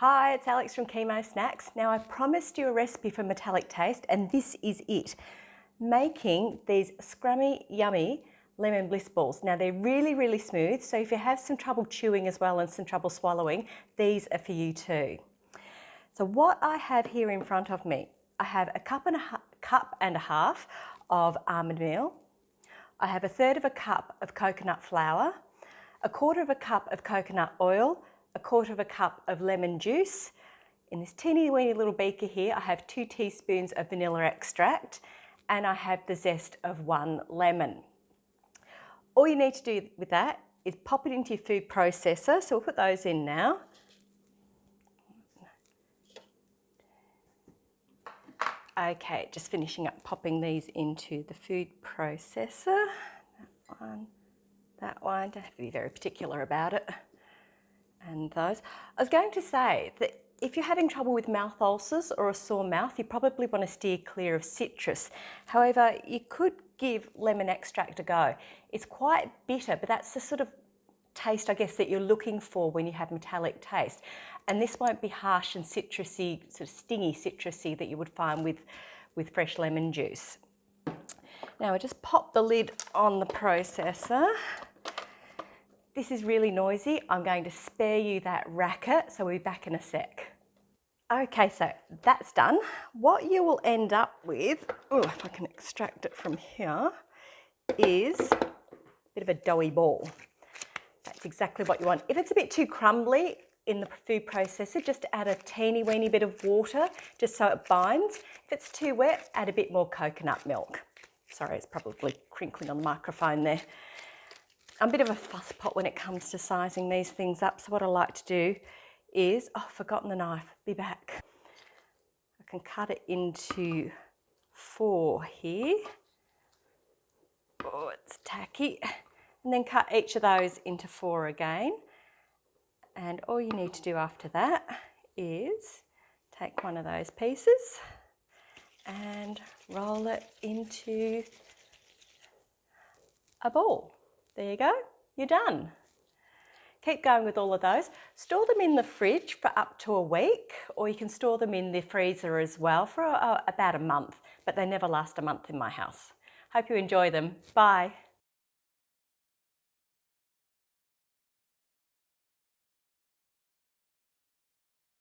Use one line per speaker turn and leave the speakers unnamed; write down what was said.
Hi, it's Alex from Chemo Snacks. Now I promised you a recipe for metallic taste and this is it. Making these scrummy, yummy lemon bliss balls. Now they're really smooth, so if you have some trouble chewing as well and some trouble swallowing, these are for you too. So what I have here in front of me, I have a cup and a half of almond meal. I have 1/3 cup of coconut flour, 1/4 cup of coconut oil, 1/4 cup of lemon juice. In this teeny weeny little beaker here, I have 2 teaspoons of vanilla extract and I have the zest of 1 lemon. All you need to do with that is pop it into your food processor. So we'll put those in now. Okay, just finishing up popping these into the food processor. That one, don't have to be very particular about it. And those. I was going to say that if you're having trouble with mouth ulcers or a sore mouth, you probably want to steer clear of citrus. However, you could give lemon extract a go. It's quite bitter, but that's the sort of taste, I guess, that you're looking for when you have metallic taste. And this won't be harsh and citrusy, sort of stingy citrusy that you would find with fresh lemon juice. Now I just pop the lid on the processor. This is really noisy. I'm going to spare you that racket, so we'll be back in a sec. Okay, so that's done. What you will end up with, if I can extract it from here, is a bit of a doughy ball. That's exactly what you want. If it's a bit too crumbly in the food processor, just add a teeny weeny bit of water just so it binds. If it's too wet, add a bit more coconut milk. Sorry, it's probably crinkling on the microphone there. I'm a bit of a fuss pot when it comes to sizing these things up, so what I like to do is, I've forgotten the knife, be back. I can cut it into 4 here. Oh, it's tacky. And then cut each of those into 4 again. And all you need to do after that is take one of those pieces and roll it into a ball. There you go, you're done. Keep going with all of those. Store them in the fridge for up to a week, or you can store them in the freezer as well for about a month, but they never last a month in my house. Hope you enjoy them. Bye.